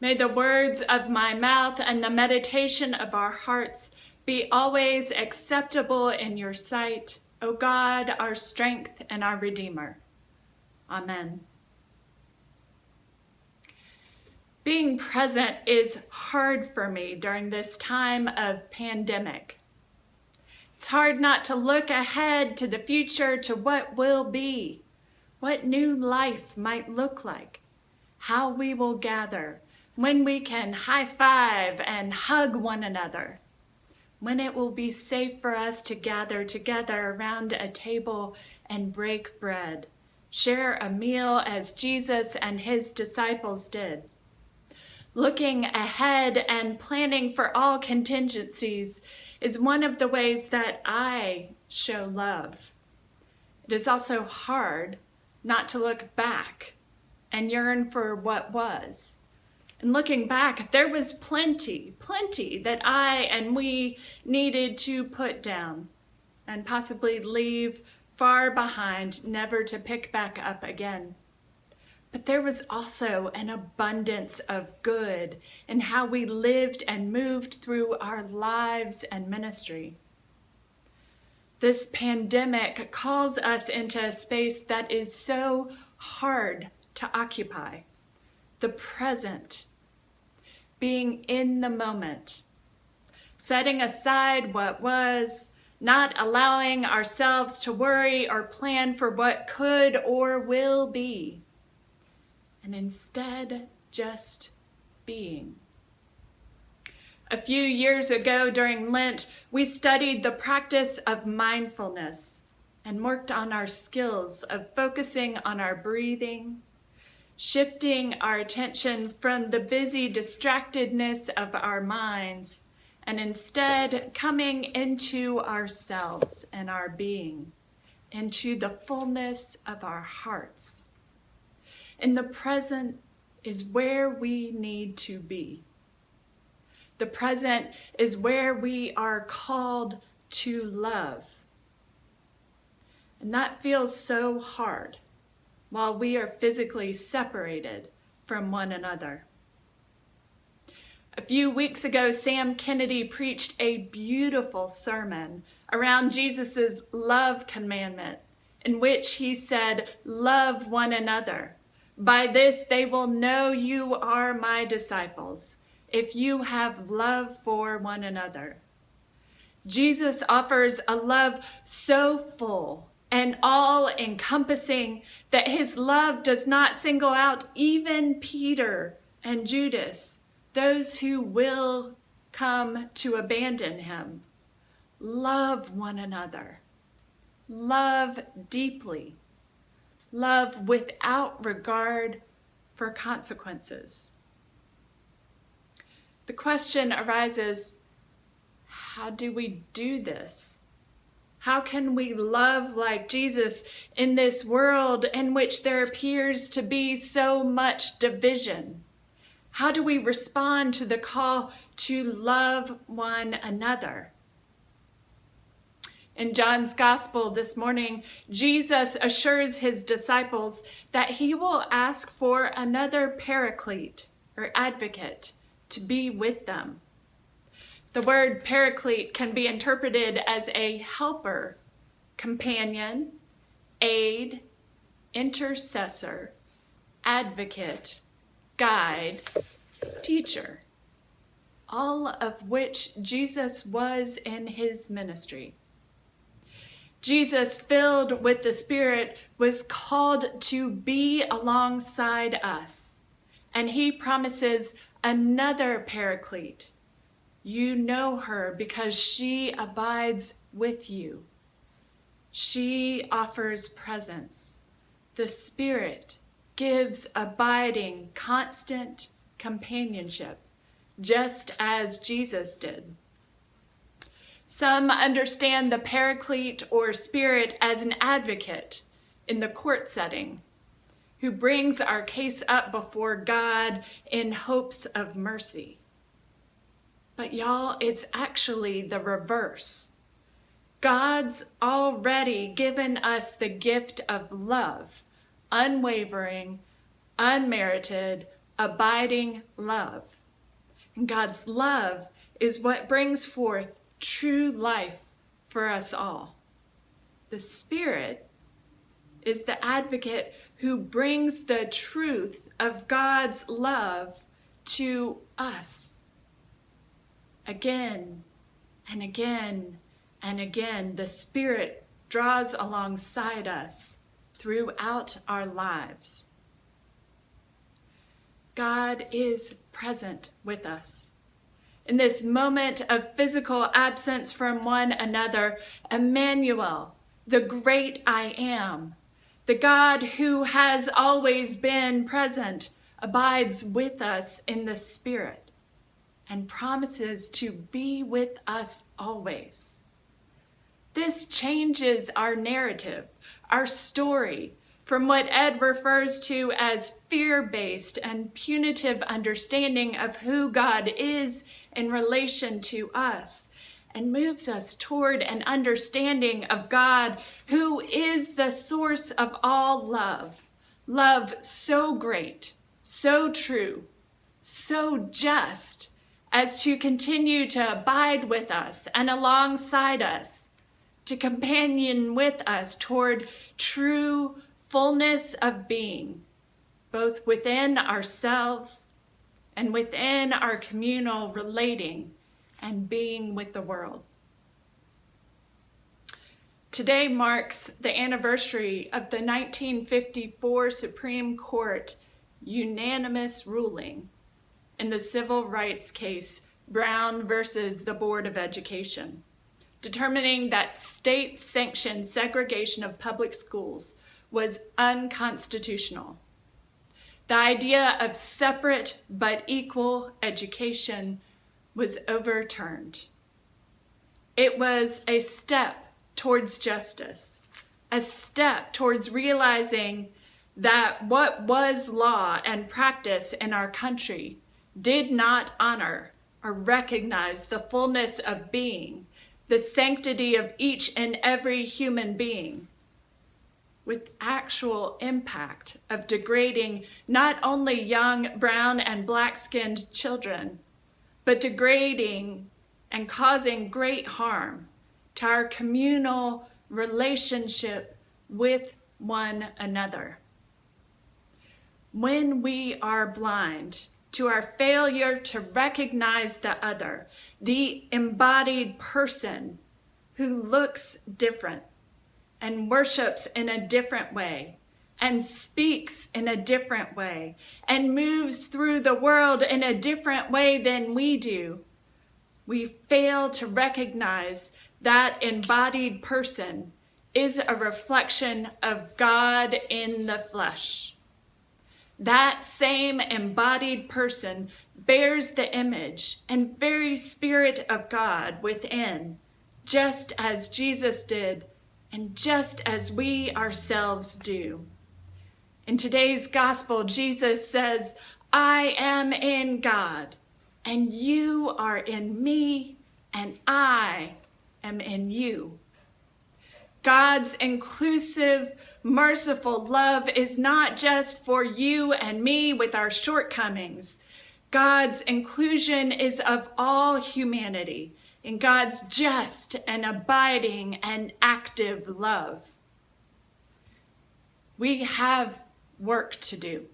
May the words of my mouth and the meditation of our hearts be always acceptable in your sight, O God, our strength and our Redeemer. Amen. Being present is hard for me during this time of pandemic. It's hard not to look ahead to the future, to what will be, what new life might look like, how we will gather, when we can high five and hug one another, when it will be safe for us to gather together around a table and break bread, share a meal as Jesus and his disciples did. Looking ahead and planning for all contingencies is one of the ways that I show love. It is also hard not to look back and yearn for what was. And looking back, there was plenty that I and we needed to put down and possibly leave far behind, never to pick back up again. But there was also an abundance of good in how we lived and moved through our lives and ministry. This pandemic calls us into a space that is so hard to occupy. The present, being in the moment, setting aside what was, not allowing ourselves to worry or plan for what could or will be, and instead just being. A few years ago during Lent, we studied the practice of mindfulness and worked on our skills of focusing on our breathing, shifting our attention from the busy distractedness of our minds, and instead coming into ourselves and our being, into the fullness of our hearts. In the present is where we need to be. The present is where we are called to love. And that feels so hard while we are physically separated from one another. A few weeks ago, Sam Kennedy preached a beautiful sermon around Jesus' love commandment, in which he said, "Love one another. By this they will know you are my disciples, if you have love for one another." Jesus offers a love so full and all-encompassing that his love does not single out even Peter and Judas, those who will come to abandon him. Love one another. Love deeply. Love without regard for consequences. The question arises, how do we do this? How can we love like Jesus in this world in which there appears to be so much division? How do we respond to the call to love one another? In John's Gospel this morning, Jesus assures his disciples that he will ask for another paraclete or advocate to be with them. The word paraclete can be interpreted as a helper, companion, aid, intercessor, advocate, guide, teacher, all of which Jesus was in his ministry. Jesus, filled with the Spirit, was called to be alongside us, and he promises another paraclete. You know her because she abides with you. She offers presence. The Spirit gives abiding, constant companionship, just as Jesus did. Some understand the paraclete or Spirit as an advocate in the court setting, who brings our case up before God in hopes of mercy. But y'all, it's actually the reverse. God's already given us the gift of love, unwavering, unmerited, abiding love. And God's love is what brings forth true life for us all. The Spirit is the advocate who brings the truth of God's love to us. Again and again and again, the Spirit draws alongside us throughout our lives. God is present with us. In this moment of physical absence from one another, Emmanuel, the great I am, the God who has always been present, abides with us in the Spirit and promises to be with us always. This changes our narrative, our story, from what Ed refers to as fear-based and punitive understanding of who God is in relation to us, and moves us toward an understanding of God who is the source of all love. Love so great, so true, so just, as to continue to abide with us and alongside us, to companion with us toward true fullness of being, both within ourselves and within our communal relating and being with the world. Today marks the anniversary of the 1954 Supreme Court unanimous ruling in the civil rights case Brown versus the Board of Education, determining that state-sanctioned segregation of public schools was unconstitutional. The idea of separate but equal education was overturned. It was a step towards justice, a step towards realizing that what was law and practice in our country did not honor or recognize the fullness of being, the sanctity of each and every human being, with actual impact of degrading not only young brown and black-skinned children, but degrading and causing great harm to our communal relationship with one another. When we are blind to our failure to recognize the other, the embodied person who looks different and worships in a different way and speaks in a different way and moves through the world in a different way than we do, we fail to recognize that embodied person is a reflection of God in the flesh. That same embodied person bears the image and very spirit of God within, just as Jesus did and just as we ourselves do. In today's gospel, Jesus says, I am in God, and you are in me, and I am in you. God's inclusive, merciful love is not just for you and me with our shortcomings. God's inclusion is of all humanity in God's just and abiding and active love. We have work to do.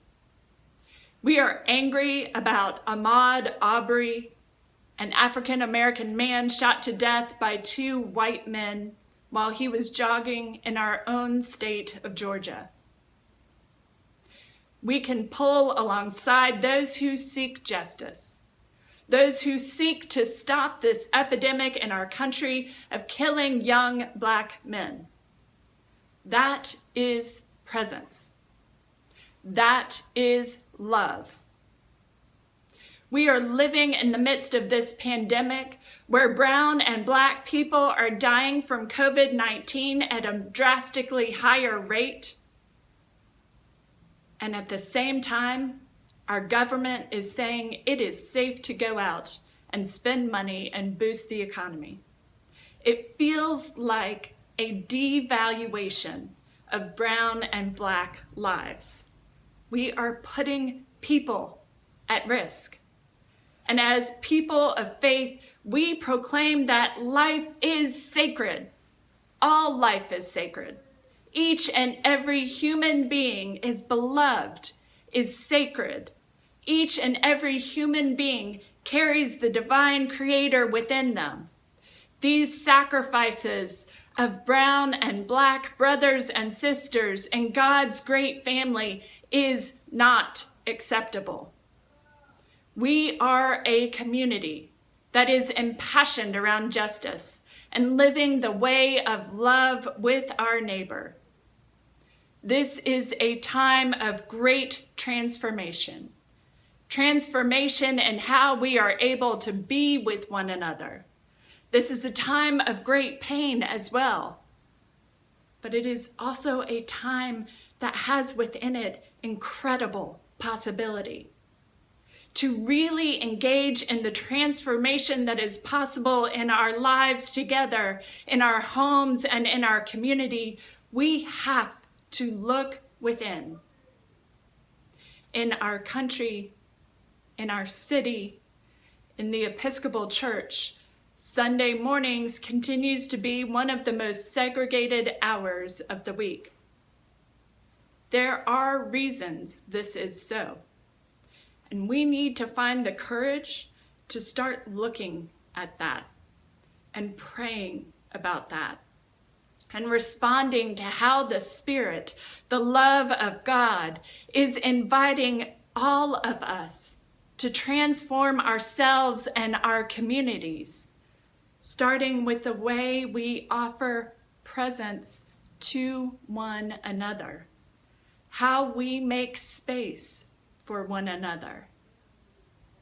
We are angry about Ahmaud Arbery, an African-American man shot to death by two white men while he was jogging in our own state of Georgia. We can pull alongside those who seek justice, those who seek to stop this epidemic in our country of killing young black men. That is presence. That is love. We are living in the midst of this pandemic where brown and black people are dying from COVID-19 at a drastically higher rate. And at the same time, our government is saying it is safe to go out and spend money and boost the economy. It feels like a devaluation of brown and black lives. We are putting people at risk. And as people of faith, we proclaim that life is sacred. All life is sacred. Each and every human being is beloved, is sacred. Each and every human being carries the divine creator within them. These sacrifices of brown and black brothers and sisters in God's great family is not acceptable. We are a community that is impassioned around justice and living the way of love with our neighbor. This is a time of great transformation. Transformation in how we are able to be with one another. This is a time of great pain as well. But it is also a time that has within it incredible possibility. To really engage in the transformation that is possible in our lives together, in our homes and in our community, we have to look within. In our country, in our city, in the Episcopal Church, Sunday mornings continues to be one of the most segregated hours of the week. There are reasons this is so, and we need to find the courage to start looking at that and praying about that and responding to how the Spirit, the love of God, is inviting all of us to transform ourselves and our communities, starting with the way we offer presence to one another, how we make space for one another,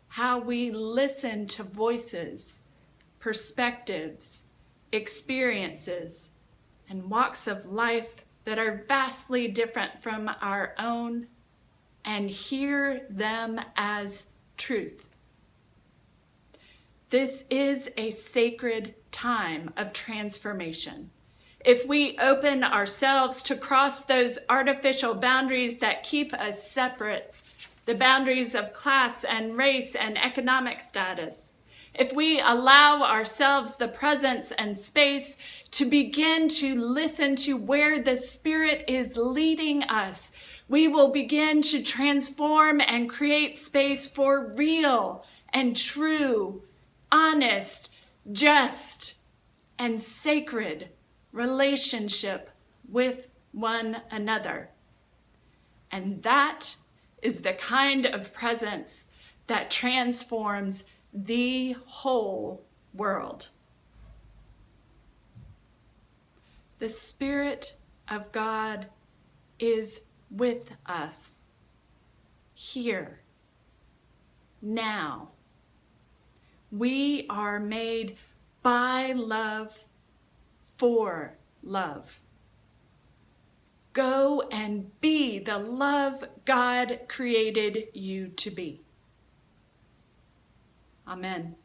how we listen to voices, perspectives, experiences, and walks of life that are vastly different from our own, and hear them as truth. This is a sacred time of transformation. If we open ourselves to cross those artificial boundaries that keep us separate, the boundaries of class and race and economic status, if we allow ourselves the presence and space to begin to listen to where the Spirit is leading us, we will begin to transform and create space for real and true, honest, just, and sacred relationship with one another. And that is the kind of presence that transforms the whole world. The Spirit of God is with us here, now. We are made by love, for love. Go and be the love God created you to be. Amen.